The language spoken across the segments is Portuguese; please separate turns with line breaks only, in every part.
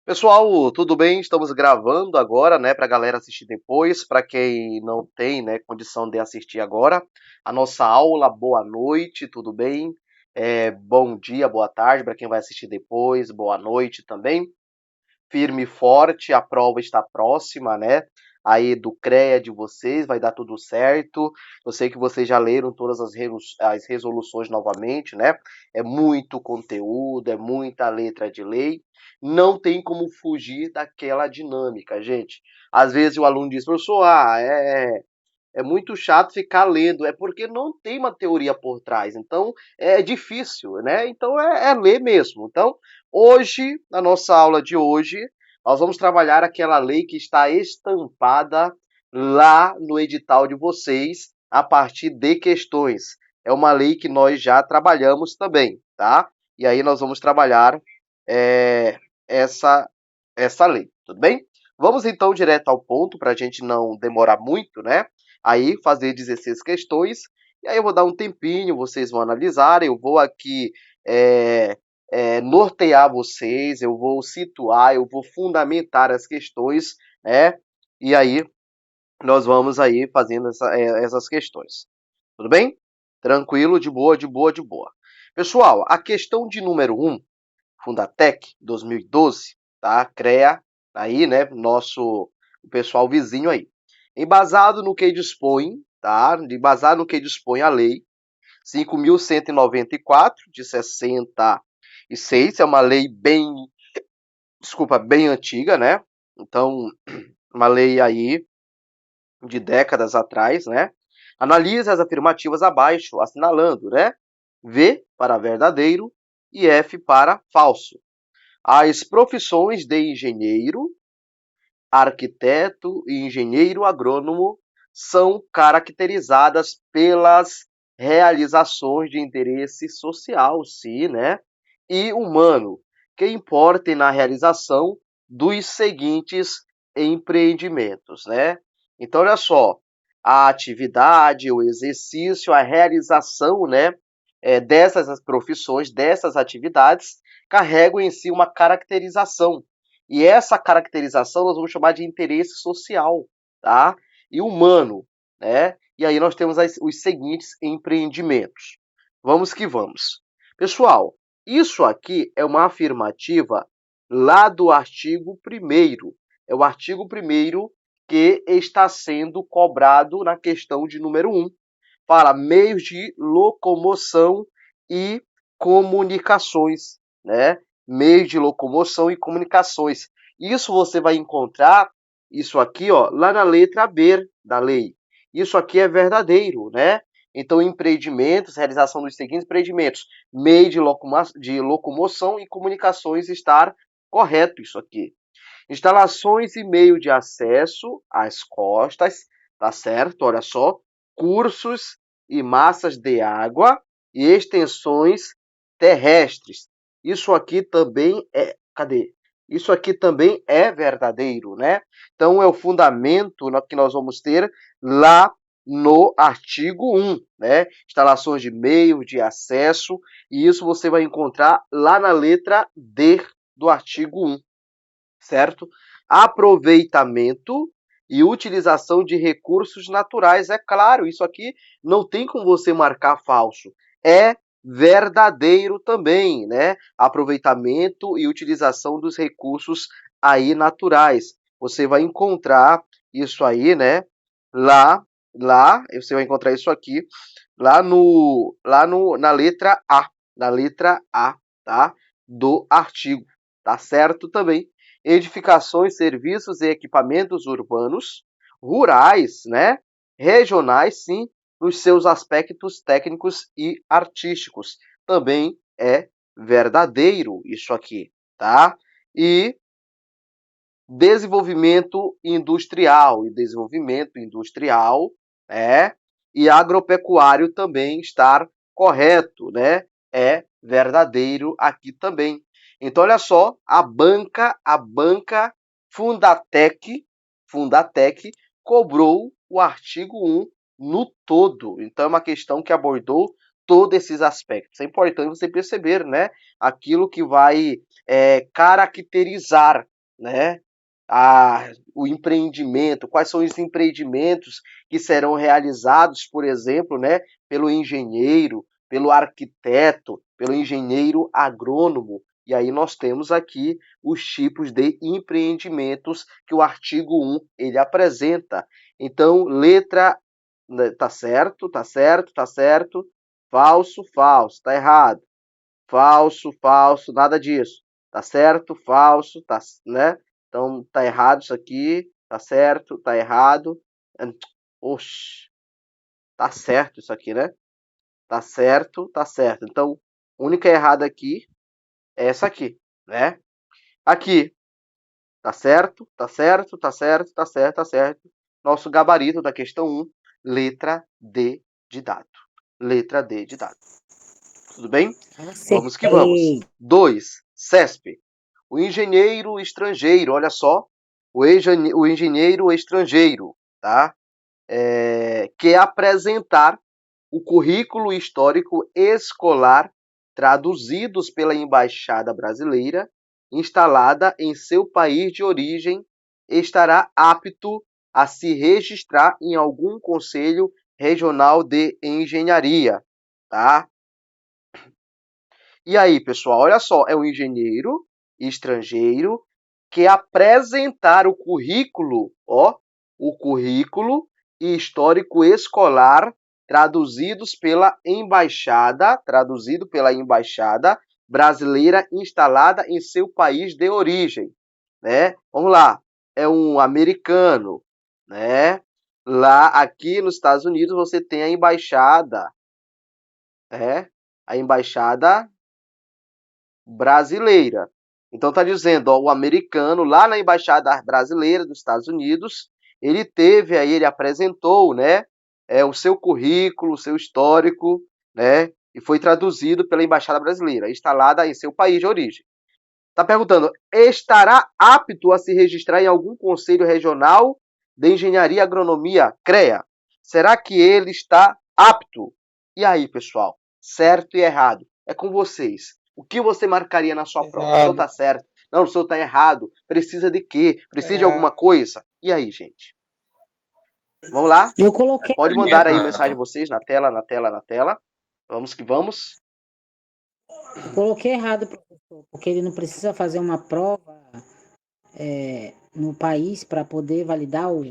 Pessoal, tudo bem? Estamos gravando agora, né, para a galera assistir depois. Para quem não tem, né, condição de assistir agora, a nossa aula. Boa noite, tudo bem? Bom dia, boa tarde para quem vai assistir depois. Boa noite também. Firme e forte, a prova está próxima, né? Aí do CREA de vocês, vai dar tudo certo. Eu sei que vocês já leram todas as resoluções novamente, né? É muito conteúdo, é muita letra de lei. Não tem como fugir daquela dinâmica, gente. Às vezes o aluno diz, professor, é muito chato ficar lendo, é porque não tem uma teoria por trás, então é difícil, né? Então é ler mesmo. Então, hoje, na nossa aula de hoje, nós vamos trabalhar aquela lei que está estampada lá no edital de vocês, a partir de questões. É uma lei que nós já trabalhamos também, tá? E aí nós vamos trabalhar é, essa, essa lei, tudo bem? Vamos então direto ao ponto, para a gente não demorar muito, né? Aí fazer 16 questões, e aí eu vou dar um tempinho, vocês vão analisar, eu vou aqui nortear vocês, eu vou situar, eu vou fundamentar as questões, né? E aí nós vamos aí fazendo essas questões. Tudo bem? Tranquilo, de boa, de boa, de boa. Pessoal, a questão de número 1, Fundatec 2012, tá? CREA, aí, né? O pessoal vizinho aí. Embasado no que dispõe, tá? Embasado no que dispõe a lei 5.194 de 66, é uma lei bem antiga, né? Então, uma lei aí de décadas atrás, né? Analisa as afirmativas abaixo, assinalando, né? V para verdadeiro e F para falso. As profissões de engenheiro, arquiteto e engenheiro agrônomo são caracterizadas pelas realizações de interesse social, sim, né? E humano, que importem na realização dos seguintes empreendimentos, né? Então, olha só, a atividade, o exercício, a realização, né, dessas profissões, dessas atividades, carregam em si uma caracterização. E essa caracterização nós vamos chamar de interesse social, tá? E humano, né? E aí nós temos os seguintes empreendimentos. Vamos que vamos. Pessoal, isso aqui é uma afirmativa lá do artigo 1º. É o artigo 1º que está sendo cobrado na questão de número 1. Fala meios de locomoção e comunicações, né? Meios de locomoção e comunicações. Isso você vai encontrar, isso aqui, ó, lá na letra B da lei. Isso aqui é verdadeiro, né? Então, empreendimentos, realização dos seguintes empreendimentos, meio de locomoção e comunicações, estar correto isso aqui. Instalações e meio de acesso às costas, tá certo? Olha só, cursos e massas de água e extensões terrestres. Isso aqui também cadê? Isso aqui também é verdadeiro, né? Então, é o fundamento que nós vamos ter lá no artigo 1, né? Instalações de meio de acesso, e isso você vai encontrar lá na letra D do artigo 1, certo? Aproveitamento e utilização de recursos naturais. É claro, isso aqui não tem como você marcar falso. É verdadeiro também, né? Aproveitamento e utilização dos recursos aí naturais. Você vai encontrar isso aí, né? Lá, você vai encontrar isso aqui na letra A, tá? Do artigo, tá certo também? Edificações, serviços e equipamentos urbanos, rurais, né? Regionais, sim, nos seus aspectos técnicos e artísticos. Também é verdadeiro isso aqui, tá? E desenvolvimento industrial, né? E agropecuário também estar correto, né? É verdadeiro aqui também. Então, olha só, a banca Fundatec cobrou o artigo 1 no todo. Então, é uma questão que abordou todos esses aspectos. É importante você perceber, né? Aquilo que vai caracterizar né? O empreendimento, quais são os empreendimentos que serão realizados, por exemplo, né, pelo engenheiro, pelo arquiteto, pelo engenheiro agrônomo. E aí nós temos aqui os tipos de empreendimentos que o artigo 1 ele apresenta. Então, letra, né, tá certo, tá certo, tá certo, falso, falso, tá errado. Falso, falso, nada disso. Tá certo, falso, tá, né? Então tá errado isso aqui, tá certo, tá errado. Oxi, tá certo isso aqui, né? Tá certo, tá certo. Então, a única errada aqui é essa aqui, né? Aqui, tá certo, tá certo, tá certo, tá certo, tá certo. Nosso gabarito da questão 1, letra D de dado. Letra D de dado. Tudo bem? Vamos que vamos.
Acertei.
2. CESP. O engenheiro estrangeiro, olha só, o engenheiro estrangeiro, tá? Quer apresentar o currículo histórico escolar traduzidos pela Embaixada Brasileira, instalada em seu país de origem, estará apto a se registrar em algum conselho regional de engenharia, tá? E aí, pessoal, olha só, é um engenheiro estrangeiro que apresentar o currículo, ó, o currículo histórico escolar traduzido pela embaixada brasileira instalada em seu país de origem, né? Vamos lá, é um americano, né? Lá aqui nos Estados Unidos você tem a embaixada, a embaixada brasileira. Então está dizendo, ó, o americano lá na embaixada brasileira dos Estados Unidos, ele teve aí, ele apresentou, né, o seu currículo, o seu histórico, né, e foi traduzido pela embaixada brasileira, instalada em seu país de origem. Está perguntando, estará apto a se registrar em algum conselho regional de engenharia e agronomia, CREA? Será que ele está apto? E aí, pessoal, certo e errado? É com vocês. O que você marcaria na sua prova? O senhor
Errado.
está certo? Não, o senhor está errado. Precisa de quê? Precisa de alguma
Errado.
coisa? E aí, gente? Vamos lá?
Eu coloquei,
Pode mandar aí mensagem
Errado.
de vocês na tela, na tela, na tela. Vamos que vamos.
eu coloquei errado, professor, porque ele não precisa fazer uma prova no país para poder validar o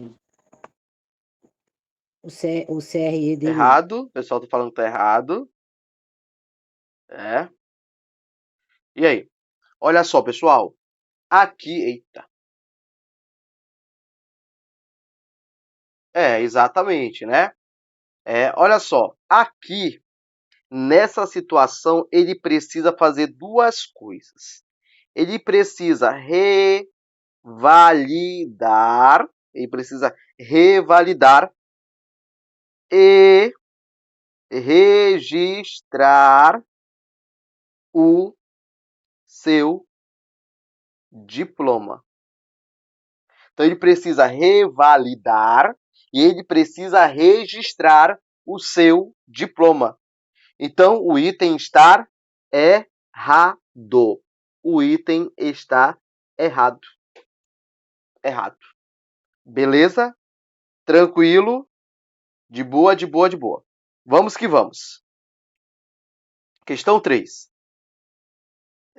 CRE dele.
Errado. O pessoal está falando que está errado. É. E aí? Olha só, pessoal. Aqui, eita. Exatamente, né? Olha só, aqui nessa situação ele precisa fazer duas coisas. Ele precisa revalidar e registrar o seu diploma. Então ele precisa revalidar e ele precisa registrar o seu diploma. Então o item está errado. O item está errado. Errado. Beleza? Tranquilo? De boa, de boa, de boa. Vamos que vamos. Questão 3.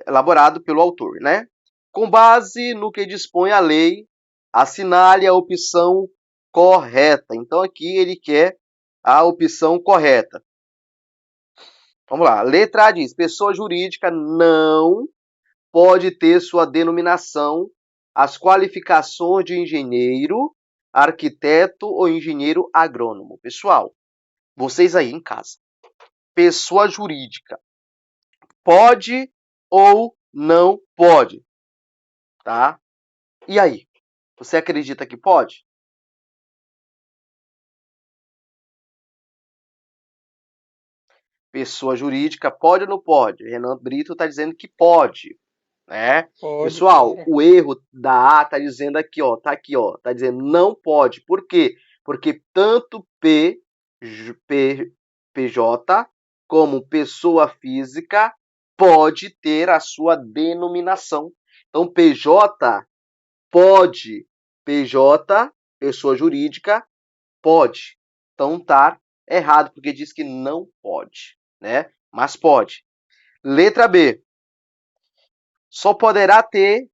Elaborado pelo autor, né? Com base no que dispõe a lei, assinale a opção correta. Então aqui ele quer a opção correta. Vamos lá. Letra A diz: pessoa jurídica não pode ter sua denominação as qualificações de engenheiro, arquiteto ou engenheiro agrônomo. Pessoal, vocês aí em casa, pessoa jurídica pode ou não pode, tá? E aí, você acredita que pode? Pessoa jurídica pode ou não pode? Renan Brito está dizendo que pode, né?
Pode,
Pessoal,
claro.
o erro da A tá dizendo aqui, ó, tá aqui, ó, tá dizendo não pode. Por quê? Porque tanto PJ como pessoa física pode ter a sua denominação. Então, PJ Pode. PJ, pessoa jurídica, pode. Então tá errado, porque diz que não pode, né? Mas pode. Letra B. Só poderá ter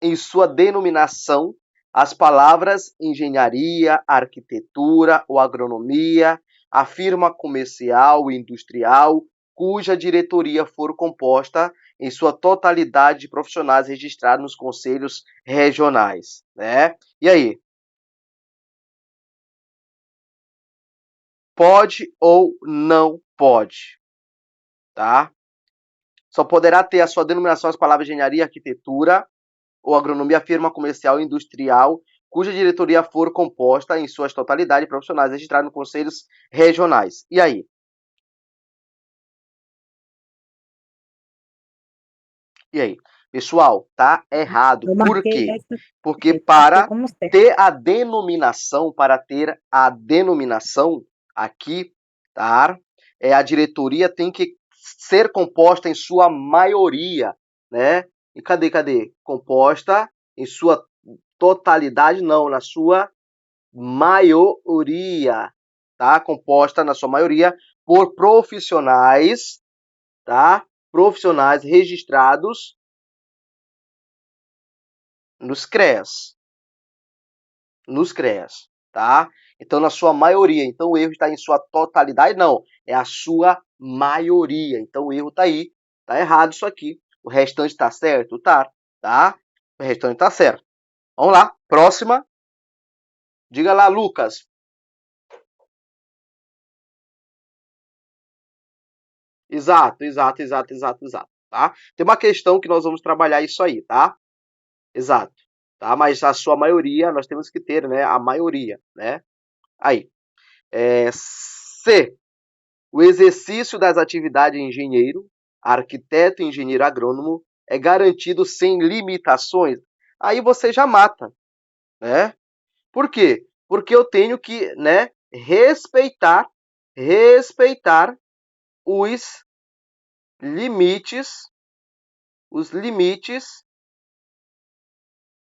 em sua denominação as palavras engenharia, arquitetura ou agronomia, a firma comercial e industrial, cuja diretoria for composta em sua totalidade de profissionais registrados nos conselhos regionais, né? E aí? Pode ou não pode, tá? Só poderá ter a sua denominação as palavras engenharia, arquitetura ou agronomia, firma comercial e industrial, cuja diretoria for composta em suas totalidade profissionais registrados nos conselhos regionais. E aí? E aí? Pessoal, tá errado.
Eu
Por
marquei
quê?
essa,
Porque
eu marquei
para
como certo.
ter a denominação, aqui, tá? A diretoria tem que ser composta em sua maioria, né? E cadê? Composta em sua totalidade, não, na sua maioria, tá? Composta na sua maioria por profissionais, tá? Profissionais registrados nos CREAS, tá? Então, na sua maioria. Então, o erro está em sua totalidade? Não, é a sua maioria. Então, o erro está aí. Tá errado isso aqui. O restante está certo? Tá? O restante está certo. Vamos lá, próxima. Diga lá, Lucas. Exato. Tá? Tem uma questão que nós vamos trabalhar isso aí, tá? Exato. Tá? Mas a sua maioria, nós temos que ter, né? A maioria, né? Aí. C. O exercício das atividades de engenheiro, arquiteto e engenheiro agrônomo é garantido sem limitações. Aí você já mata, né? Por quê? Porque eu tenho que, né, respeitar os limites, os limites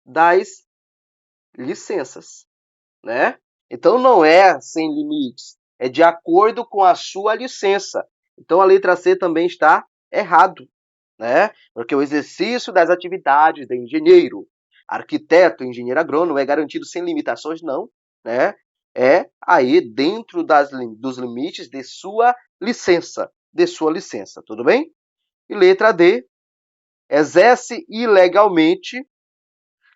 das licenças, né? Então não é sem limites, é de acordo com a sua licença. Então a letra C também está errado, né? Porque o exercício das atividades de engenheiro, arquiteto, engenheiro agrônomo é garantido sem limitações, não, né? É aí dentro dos limites de sua licença, tudo bem? E letra D, exerce ilegalmente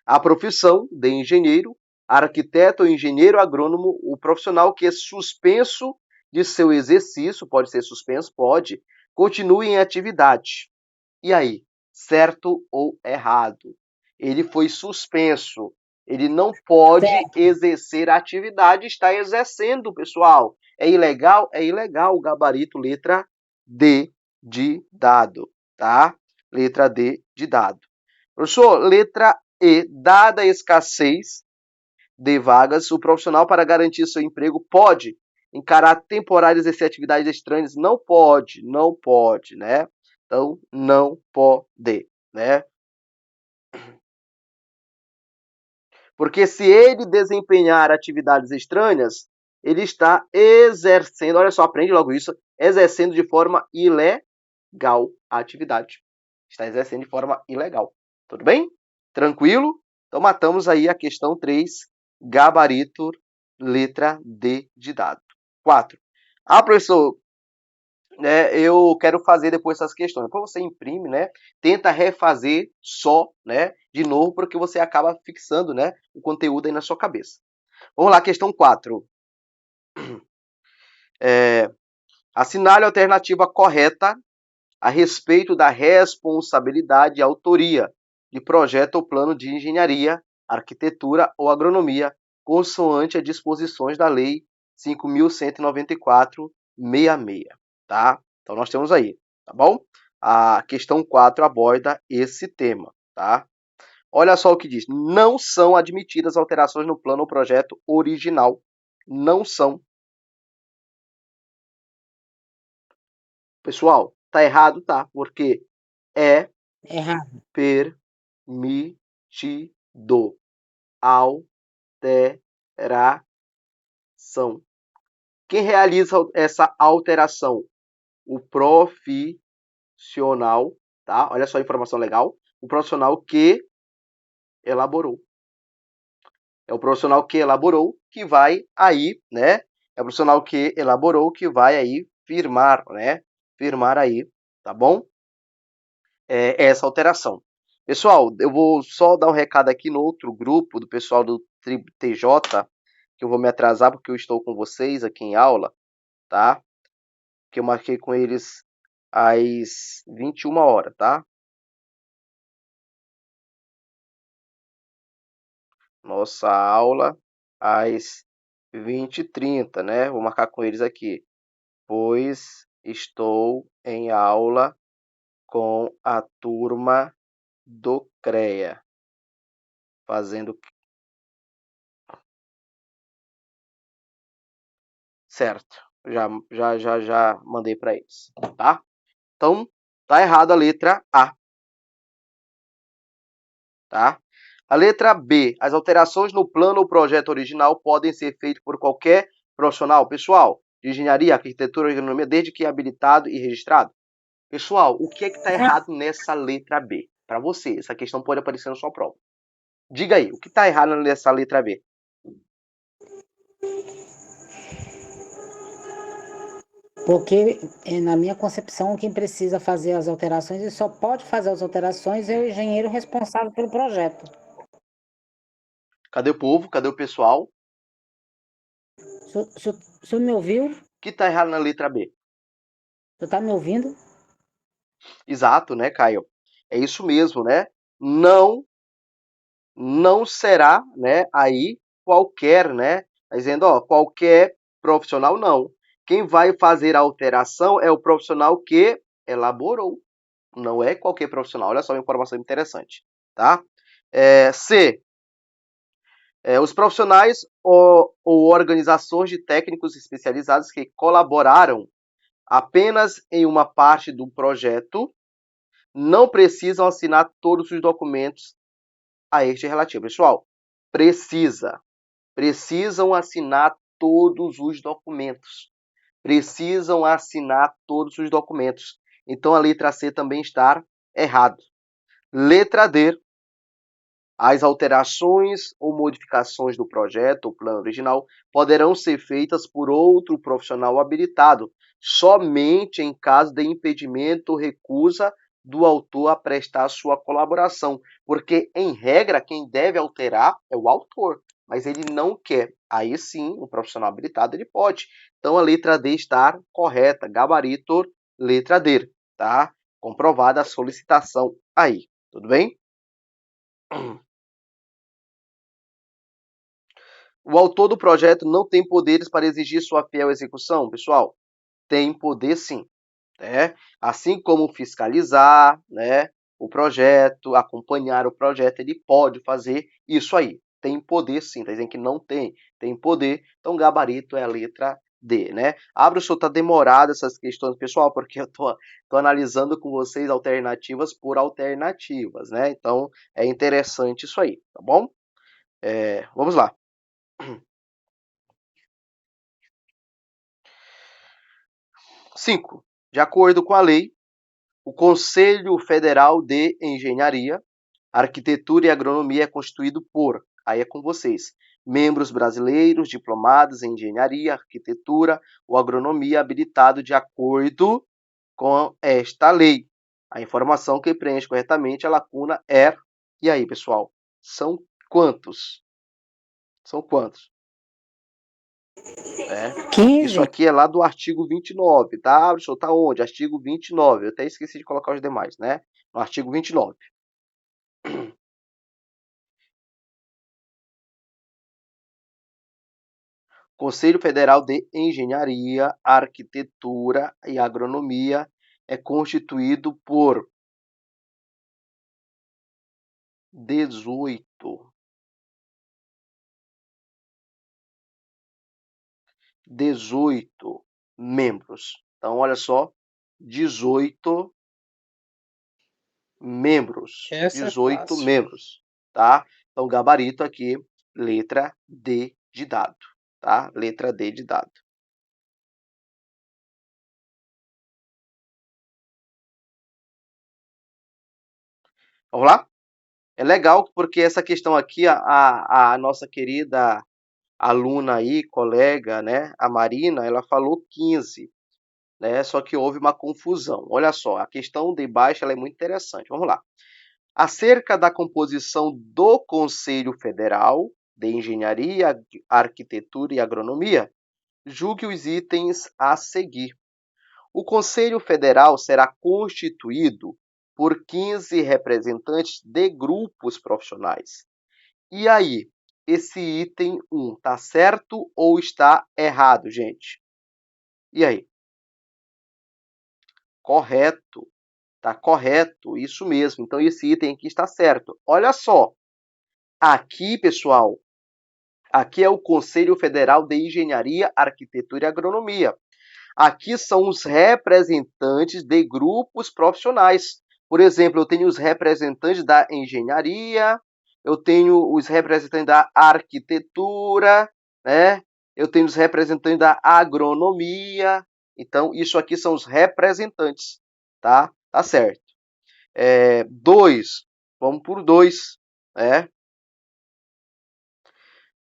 a profissão de engenheiro, arquiteto ou engenheiro agrônomo, o profissional que é suspenso de seu exercício, pode ser suspenso, pode, continue em atividade. E aí, certo ou errado? Ele foi suspenso. Ele não pode
Certo.
exercer a atividade, está exercendo, pessoal. É ilegal? É ilegal. O gabarito letra D de dado, tá? Letra D de dado. Professor, letra E. Dada a escassez de vagas, o profissional, para garantir seu emprego, pode encarar temporário exercer atividades estranhas? Não pode, né? Então, não pode, né? Porque se ele desempenhar atividades estranhas, ele está exercendo, olha só, aprende logo isso, exercendo de forma ilegal a atividade. Está exercendo de forma ilegal. Tudo bem? Tranquilo? Então, matamos aí a questão 3, gabarito, letra D de dado. 4. Ah, professor, né, eu quero fazer depois essas questões. Depois você imprime, né? Tenta refazer só, né? De novo, porque você acaba fixando, né? O conteúdo aí na sua cabeça. Vamos lá, questão 4. Assinale a alternativa correta a respeito da responsabilidade e autoria de projeto ou plano de engenharia, arquitetura ou agronomia, consoante as disposições da Lei 5.194/66, tá? Então, nós temos aí, tá bom? A questão 4 aborda esse tema, tá? Olha só o que diz. Não são admitidas alterações no plano ou projeto original. Não são. Pessoal, tá errado? Tá, porque é
Errado.
permitido. alteração. Quem realiza essa alteração? O profissional, tá? Olha só a informação legal. O profissional que elaborou. É o profissional que elaborou que vai aí, né? É o profissional que elaborou que vai aí firmar, né? Firmar aí, tá bom? Essa alteração. Pessoal, eu vou só dar um recado aqui no outro grupo do pessoal do TJ, que eu vou me atrasar porque eu estou com vocês aqui em aula, tá? Que eu marquei com eles às 21 horas, tá? Nossa aula às 20h30, né? Vou marcar com eles aqui, pois estou em aula com a turma do CREA, fazendo certo. Já mandei para eles, tá? Então, tá errado a letra A, tá? A letra B, as alterações no plano ou projeto original podem ser feitas por qualquer profissional, pessoal, de engenharia, arquitetura ou agronomia, desde que habilitado e registrado. Pessoal, o que é que está errado nessa letra B? Para você, essa questão pode aparecer na sua prova. Diga aí, o que está errado nessa letra B?
Porque, na minha concepção, quem precisa fazer as alterações e só pode fazer as alterações é o engenheiro responsável pelo projeto.
Cadê o povo? Cadê o pessoal?
O senhor me ouviu?
O que está errado na letra B?
O senhor está me ouvindo?
Exato, né, Caio? É isso mesmo, né? Não será, né, aí qualquer, né? Tá dizendo, ó, qualquer profissional não. Quem vai fazer a alteração é o profissional que elaborou. Não é qualquer profissional. Olha só uma informação interessante, tá? C. Os profissionais ou organizações de técnicos especializados que colaboraram apenas em uma parte do projeto não precisam assinar todos os documentos a este relativo. Pessoal, precisam assinar todos os documentos. Precisam assinar todos os documentos. Então a letra C também está errado. Letra D. As alterações ou modificações do projeto ou plano original poderão ser feitas por outro profissional habilitado, somente em caso de impedimento ou recusa do autor a prestar sua colaboração, porque, em regra, quem deve alterar é o autor, mas ele não quer. Aí sim, um profissional habilitado ele pode. Então a letra D está correta, gabarito, letra D, tá? Comprovada a solicitação aí, tudo bem? O autor do projeto não tem poderes para exigir sua fiel execução, pessoal? Tem poder sim, né? Assim como fiscalizar, né, o projeto, acompanhar o projeto, ele pode fazer isso aí. Tem poder sim, tá dizendo que não tem, tem poder. Então, gabarito é a letra D, né? Abra tá demorado essas questões, pessoal, porque eu tô analisando com vocês alternativas por alternativas, né? Então, é interessante isso aí, tá bom? Vamos lá. 5. De acordo com a lei, o Conselho Federal de Engenharia, Arquitetura e Agronomia é constituído por, aí é com vocês, membros brasileiros diplomados em engenharia, arquitetura ou agronomia habilitado de acordo com esta lei. A informação que preenche corretamente a lacuna é... E aí, pessoal? São quantos? São quantos?
15.
Isso aqui é lá do artigo 29, tá? Professor, tá onde? Artigo 29. Eu até esqueci de colocar os demais, né? No artigo 29. Conselho Federal de Engenharia, Arquitetura e Agronomia é constituído por 18 membros. Então, olha só, 18 membros.
Essa é
18
fácil.
membros, tá? Então, gabarito aqui letra D de dado, tá? Letra D de dado. Vamos lá? É legal porque essa questão aqui, a nossa querida aluna aí, colega, né, a Marina, ela falou 15, né, só que houve uma confusão. Olha só, a questão de baixo ela é muito interessante. Vamos lá. Acerca da composição do Conselho Federal de Engenharia, Arquitetura e Agronomia, julgue os itens a seguir. O Conselho Federal será constituído por 15 representantes de grupos profissionais. E aí, esse item 1 está certo ou está errado, gente? E aí? Correto. Está correto, isso mesmo. Então, esse item aqui está certo. Olha só. Aqui, pessoal, aqui é o Conselho Federal de Engenharia, Arquitetura e Agronomia. Aqui são os representantes de grupos profissionais. Por exemplo, eu tenho os representantes da engenharia, eu tenho os representantes da arquitetura, né? Eu tenho os representantes da agronomia. Então, isso aqui são os representantes, tá? Tá certo. 2, vamos por 2, né?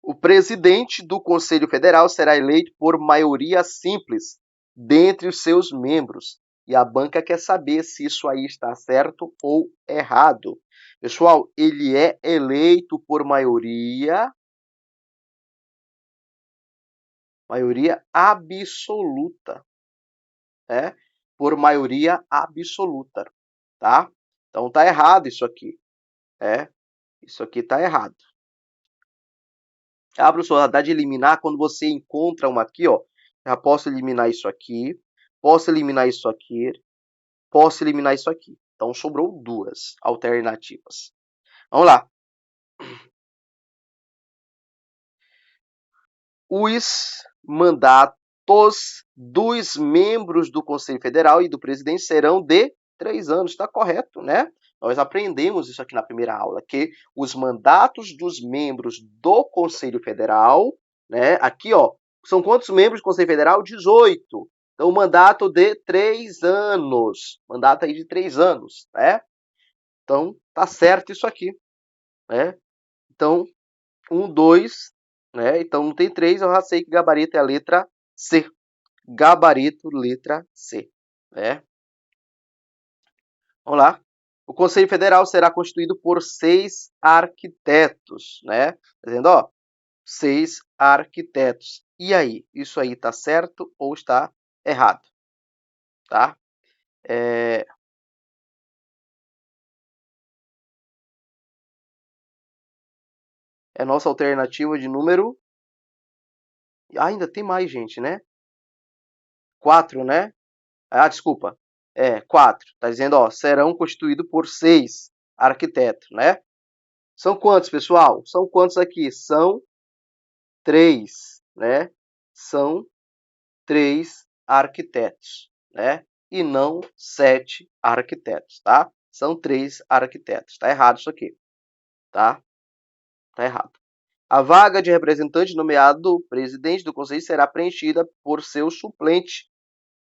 O presidente do Conselho Federal será eleito por maioria simples dentre os seus membros. E a banca quer saber se isso aí está certo ou errado. Pessoal, ele é eleito por maioria absoluta, né? Por maioria absoluta, tá? Então tá errado isso aqui, né? Isso aqui tá errado. A possibilidade de eliminar quando você encontra uma aqui, ó. Já posso eliminar isso aqui, posso eliminar isso aqui, posso eliminar isso aqui. Então, sobrou duas alternativas. Vamos lá. Os mandatos dos membros do Conselho Federal e do presidente serão de 3 anos. Está correto, né? Nós aprendemos isso aqui na primeira aula, que os mandatos dos membros do Conselho Federal, né? Aqui, ó, são quantos membros do Conselho Federal? 18. Então, o mandato de 3 anos. Mandato aí de 3 anos, né? Então, tá certo isso aqui, né? Então, 1, 2, né? Então, não tem 3, eu já sei que gabarito é a letra C. Gabarito, letra C, né? Vamos lá. O Conselho Federal será constituído por 6 arquitetos, né? Dizendo, ó, 6 arquitetos. E aí, isso aí tá certo ou está errado, tá? É nossa alternativa de número... ainda tem mais, gente, né? 4, né? Ah, desculpa. 4. Tá dizendo, ó, serão constituídos por 6 arquitetos, né? São quantos, pessoal? São quantos aqui? São 3, né? São 3 arquitetos, né? E não 7 arquitetos, tá? São 3 arquitetos. Tá errado isso aqui, tá? Tá errado. A vaga de representante nomeado presidente do conselho será preenchida por seu suplente,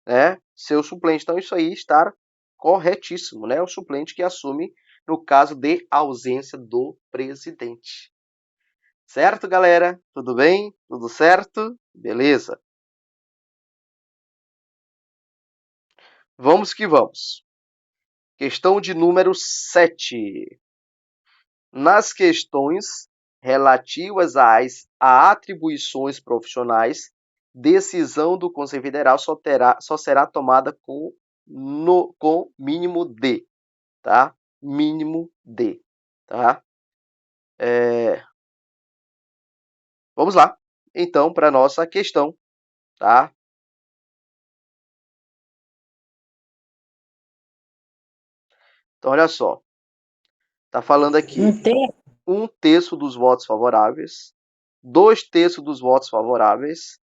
né? Seu suplente. Então, isso aí está corretíssimo, né? O suplente que assume no caso de ausência do presidente. Certo, galera? Tudo bem? Tudo certo? Beleza. Vamos que vamos. Questão de número 7. Nas questões relativas a atribuições profissionais, decisão do Conselho Federal só será tomada com mínimo D, tá? Mínimo D, tá? Vamos lá, então, para a nossa questão, tá? Então, olha só. Tá falando aqui, 1/3 dos votos favoráveis, 2/3 dos votos favoráveis,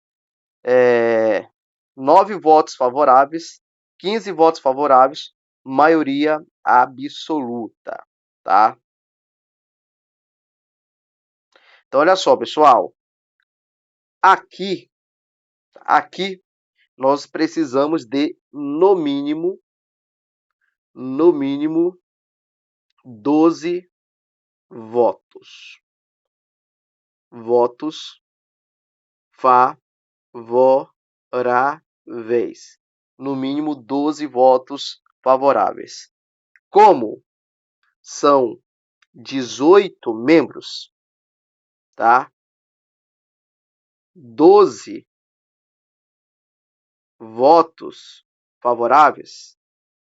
9 votos favoráveis, 15 votos favoráveis, maioria absoluta, tá? Então, olha só, pessoal. Aqui nós precisamos de, no mínimo, 12 votos. Votos favoráveis. No mínimo 12 votos favoráveis. Como são 18 membros, tá? 12 votos favoráveis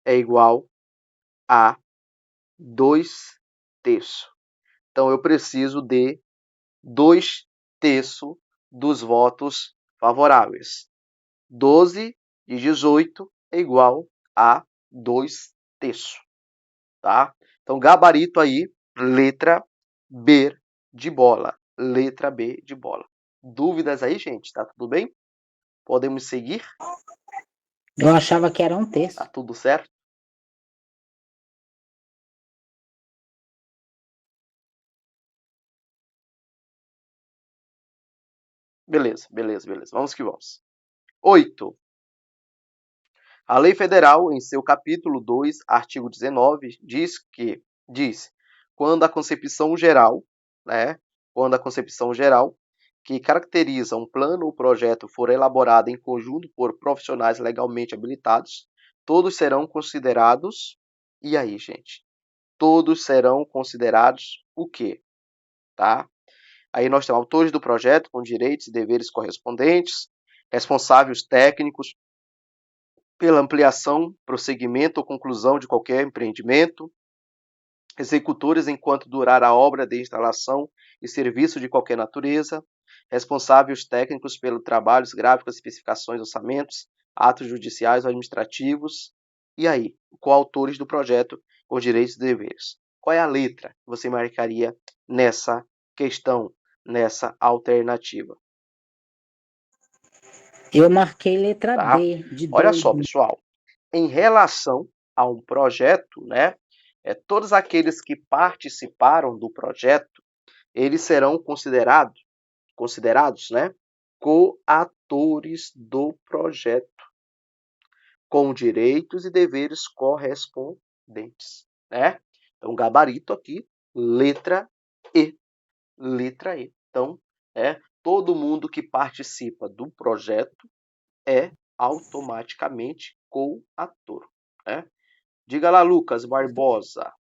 é igual a 2 terços. Então, eu preciso de 2 terços dos votos favoráveis. 12 de 18 é igual a 2 terços, tá? Então, gabarito aí, letra B de bola. Letra B de bola. Dúvidas aí, gente? Tá tudo bem? Podemos seguir?
Eu achava que era um terço.
Tá tudo certo? Beleza. Vamos que vamos. 8. A Lei Federal, em seu capítulo 2, artigo 19, diz, quando a concepção geral, né, que caracteriza um plano ou projeto for elaborado em conjunto por profissionais legalmente habilitados, todos serão considerados, e aí, gente? Todos serão considerados o quê? Tá? Aí nós temos autores do projeto com direitos e deveres correspondentes, responsáveis técnicos pela ampliação, prosseguimento ou conclusão de qualquer empreendimento, executores enquanto durar a obra de instalação e serviço de qualquer natureza, responsáveis técnicos pelos trabalhos gráficos, especificações, orçamentos, atos judiciais ou administrativos, e aí, coautores do projeto com direitos e deveres. Qual é a letra que você marcaria nessa questão, nessa alternativa?
Eu marquei letra
Tá?
D, de
Olha
2.
só, pessoal, em relação a um projeto, né, todos aqueles que participaram do projeto, eles serão considerados, né, coatores do projeto, com direitos e deveres correspondentes, né? Então, gabarito aqui, letra E. Letra E. Então, todo mundo que participa do projeto é automaticamente coator, né? Diga lá, Lucas Barbosa.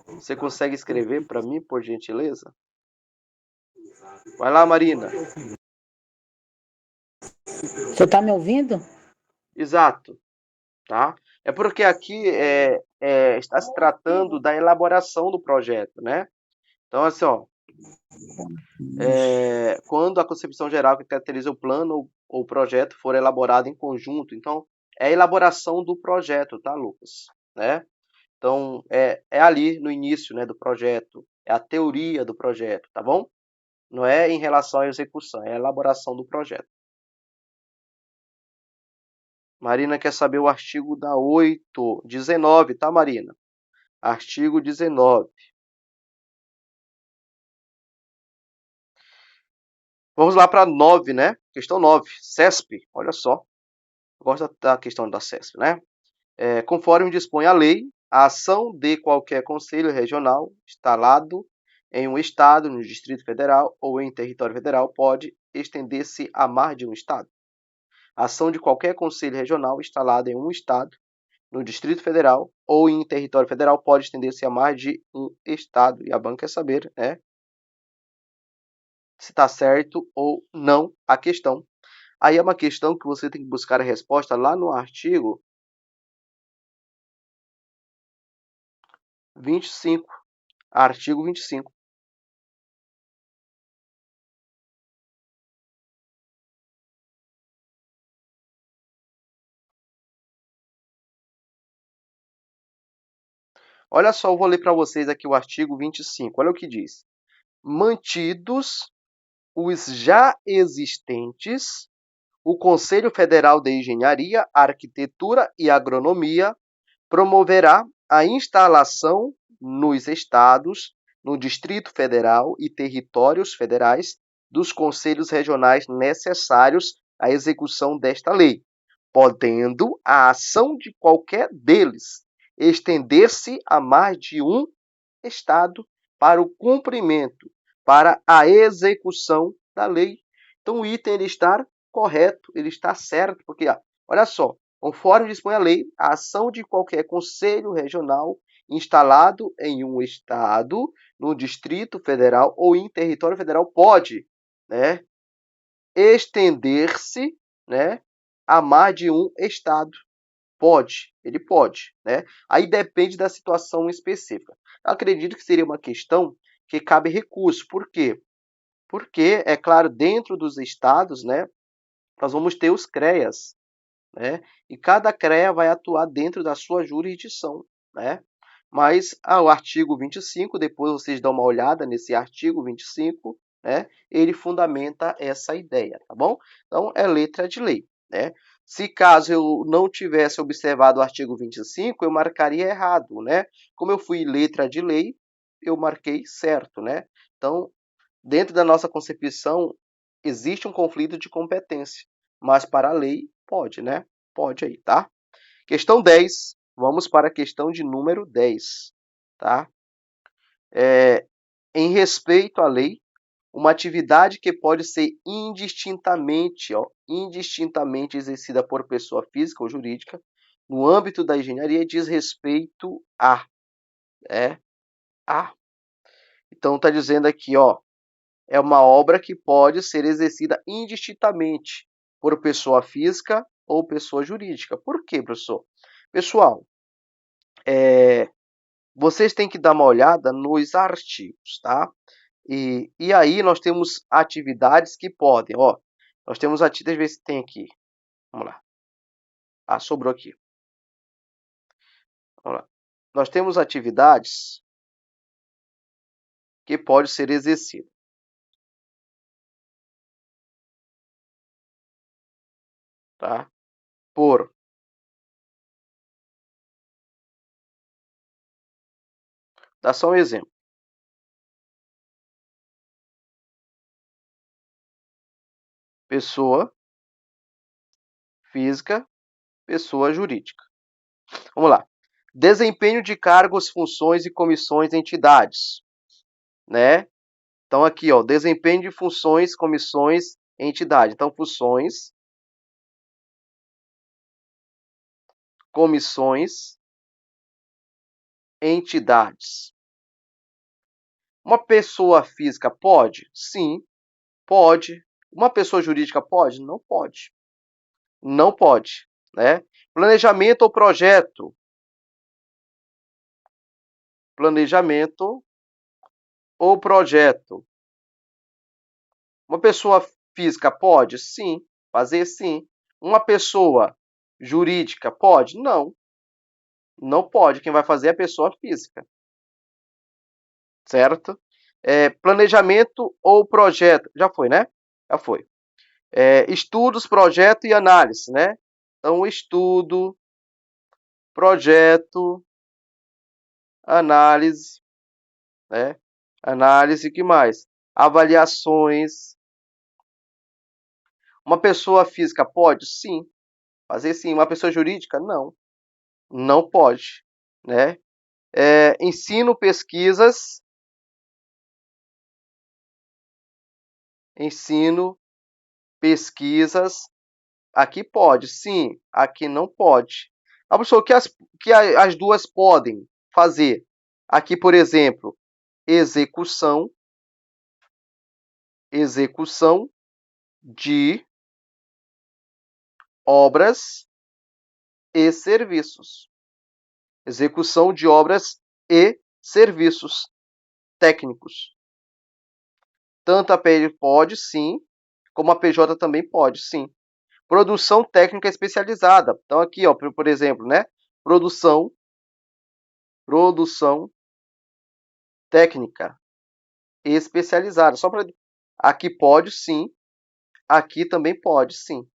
Você consegue escrever para mim, por gentileza? Vai lá, Marina.
Você tá me ouvindo?
Exato, tá? É porque aqui está se tratando da elaboração do projeto, né? Então, assim, ó, quando a concepção geral que caracteriza o plano ou projeto for elaborado em conjunto, então é a elaboração do projeto, tá, Lucas? Né? Então é ali no início, né, do projeto, é a teoria do projeto, tá bom? Não é em relação à execução, é a elaboração do projeto. Marina quer saber o artigo da 19, tá, Marina? Artigo 19. Vamos lá para 9, né? Questão 9. CESP, olha só. Eu gosto da questão da CESP, né? Conforme dispõe a lei, a ação de qualquer conselho regional instalado em um estado, no Distrito Federal ou em território federal pode estender-se a mais de um estado. A ação de qualquer conselho regional instalado em um estado, no Distrito Federal ou em território federal pode estender-se a mais de um estado. E a banca quer saber, né, se está certo ou não a questão. Aí é uma questão que você tem que buscar a resposta lá no artigo 25. Artigo 25. Olha só, eu vou ler para vocês aqui o artigo 25. Olha o que diz. Mantidos os já existentes, o Conselho Federal de Engenharia, Arquitetura e Agronomia promoverá a instalação nos estados, no Distrito Federal e territórios federais dos conselhos regionais necessários à execução desta lei, podendo a ação de qualquer deles estender-se a mais de um estado para o cumprimento, para a execução da lei. Então, o item ele está correto, ele está certo, porque, olha só, conforme dispõe a lei, a ação de qualquer conselho regional instalado em um estado, no Distrito Federal ou em território federal pode, né, estender-se, né, a mais de um estado. Pode, ele pode, né? Aí depende da situação específica. Eu acredito que seria uma questão que cabe recurso. Por quê? Porque, é claro, dentro dos estados, né, nós vamos ter os CREAs, né? E cada CREA vai atuar dentro da sua jurisdição, né? Mas o artigo 25, depois vocês dão uma olhada nesse artigo 25, né? Ele fundamenta essa ideia, tá bom? Então, é letra de lei, né? Se caso eu não tivesse observado o artigo 25, eu marcaria errado, né? Como eu fui letra de lei, eu marquei certo, né? Então, dentro da nossa concepção, existe um conflito de competência, mas para a lei, pode, né? Pode aí, tá? Questão 10, vamos para a questão de número 10, tá? Em respeito à lei, uma atividade que pode ser indistintamente exercida por pessoa física ou jurídica no âmbito da engenharia diz respeito a. Então, está dizendo aqui, é uma obra que pode ser exercida indistintamente por pessoa física ou pessoa jurídica. Por quê, professor? Pessoal, vocês têm que dar uma olhada nos artigos, tá? E aí nós temos atividades que podem, nós temos atividades, ver se tem aqui. Vamos lá. Sobrou aqui. Vamos lá. Nós temos atividades que podem ser exercidas, tá? Dá só um exemplo. Pessoa física, pessoa jurídica. Vamos lá. Desempenho de cargos, funções e comissões em entidades, né? Então aqui, desempenho de funções, comissões em entidade. Então funções, comissões, entidades. Uma pessoa física pode? Sim, pode. Uma pessoa jurídica pode? Não pode. Não pode, né? Planejamento ou projeto? Planejamento ou projeto? Uma pessoa física pode? Sim, fazer sim. Uma pessoa jurídica pode? Não, não pode. Quem vai fazer é a pessoa física, certo? Planejamento ou projeto? Já foi, né? Já foi. Estudos, projeto e análise, né? Então, estudo, projeto, análise, né? Análise, que mais? Avaliações. Uma pessoa física pode? Sim. Fazer sim. Uma pessoa jurídica? Não. Não pode, né? Ensino, pesquisas. Ensino, pesquisas. Aqui pode, sim. Aqui não pode. Professor, o que as duas podem fazer? Aqui, por exemplo, execução de obras e serviços. Execução de obras e serviços técnicos. Tanto a PL pode, sim, como a PJ também pode, sim. Produção técnica especializada. Então, aqui, por exemplo, né? Produção técnica especializada. Aqui pode, sim. Aqui também pode, sim.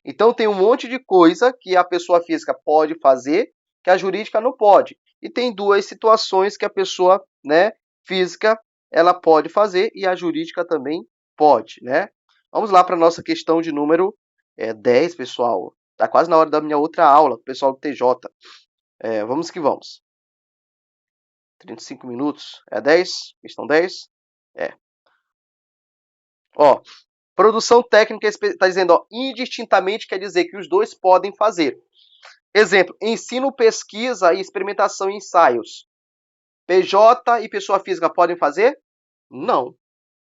Então, tem um monte de coisa que a pessoa física pode fazer que a jurídica não pode. E tem duas situações que a pessoa, né, física, ela pode fazer e a jurídica também pode, né? Vamos lá para a nossa questão de número 10, pessoal. Tá quase na hora da minha outra aula, pessoal do TJ. Vamos que vamos. 35 minutos. É 10? Questão 10? É. Ó, produção técnica está dizendo, ó, indistintamente quer dizer que os dois podem fazer. Exemplo, ensino, pesquisa e experimentação e ensaios. PJ e pessoa física podem fazer? Não.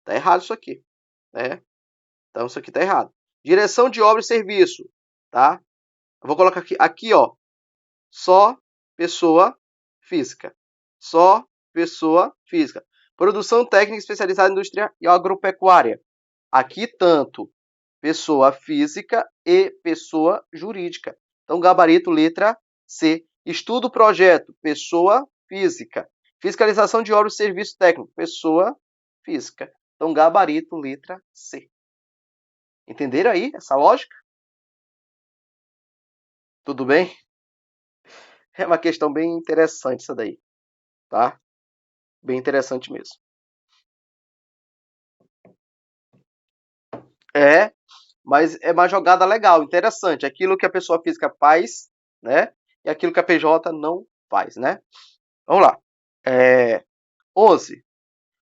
Tá errado isso aqui, né? Então isso aqui tá errado. Direção de obra e serviço, tá? Eu vou colocar aqui, ó, só pessoa física. Só pessoa física. Produção técnica especializada em indústria e agropecuária. Aqui tanto pessoa física e pessoa jurídica. Então, gabarito, letra C. Estudo, projeto, pessoa física. Fiscalização de obras e serviço técnico, pessoa física. Então, gabarito, letra C. Entenderam aí essa lógica? Tudo bem? É uma questão bem interessante essa daí, tá? Bem interessante mesmo. Mas é uma jogada legal, interessante. Aquilo que a pessoa física faz, né? E aquilo que a PJ não faz, né? Vamos lá. 11.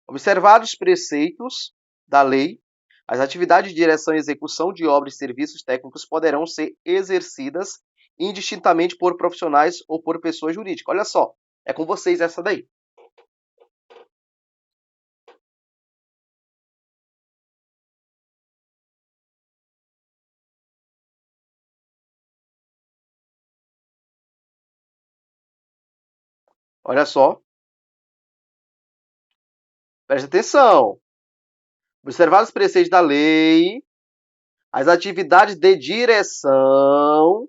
Observados os preceitos da lei, as atividades de direção e execução de obras e serviços técnicos poderão ser exercidas indistintamente por profissionais ou por pessoa jurídica. Olha só, é com vocês essa daí. Olha só. Preste atenção. Observados os preceitos da lei, as atividades de direção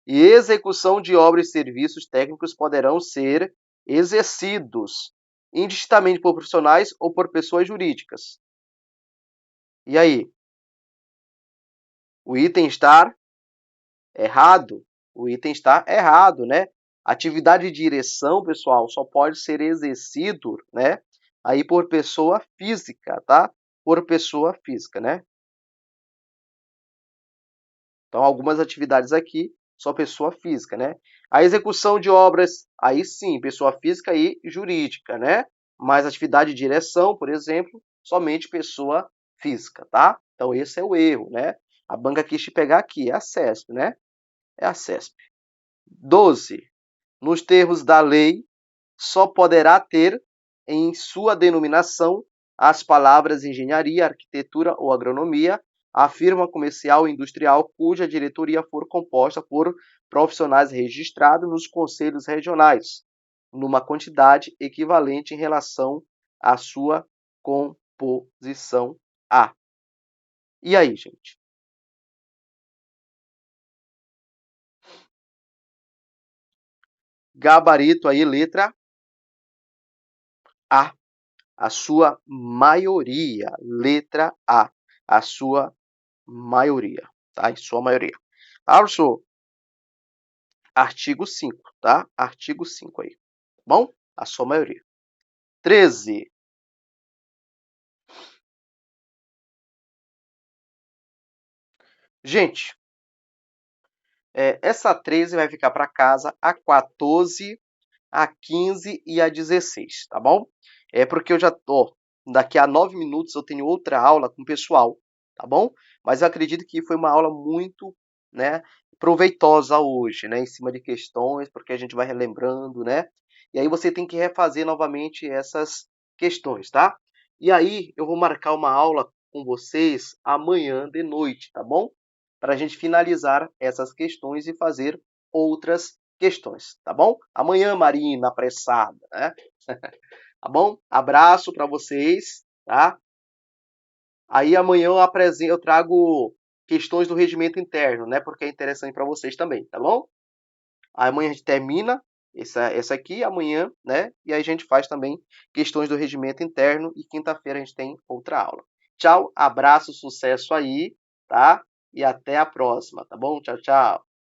e execução de obras e serviços técnicos poderão ser exercidos indistintamente por profissionais ou por pessoas jurídicas. E aí? O item está errado? O item está errado, né? Atividade de direção, pessoal, só pode ser exercido, né? Aí por pessoa física, tá? Por pessoa física, né? Então, algumas atividades aqui, só pessoa física, né? A execução de obras, aí sim, pessoa física e jurídica, né? Mas atividade de direção, por exemplo, somente pessoa física, tá? Então, esse é o erro, né? A banca quis te pegar aqui, é a CESP, né? É a CESP. 12. Nos termos da lei, só poderá ter em sua denominação as palavras engenharia, arquitetura ou agronomia, a firma comercial ou industrial cuja diretoria for composta por profissionais registrados nos conselhos regionais, numa quantidade equivalente em relação à sua composição A. E aí, gente? Gabarito aí, letra A. A sua maioria. Letra A sua maioria, tá? Em sua maioria. Also, artigo 5, tá? Artigo 5 aí, tá bom? A sua maioria. 13. Gente, essa 13 vai ficar para casa a 14, a 15 e a 16, tá bom? É porque eu já tô, daqui a 9 minutos eu tenho outra aula com o pessoal, tá bom? Mas eu acredito que foi uma aula muito, né, proveitosa hoje, né, em cima de questões, porque a gente vai relembrando, né? E aí você tem que refazer novamente essas questões, tá? E aí eu vou marcar uma aula com vocês amanhã de noite, tá bom? Para a gente finalizar essas questões e fazer outras questões, tá bom? Amanhã, Marina, apressada, né? Tá bom? Abraço para vocês, tá? Aí amanhã eu trago questões do regimento interno, né? Porque é interessante para vocês também, tá bom? Aí amanhã a gente termina essa aqui, amanhã, né? E aí a gente faz também questões do regimento interno e quinta-feira a gente tem outra aula. Tchau, abraço, sucesso aí, tá? E até a próxima, tá bom? Tchau, tchau.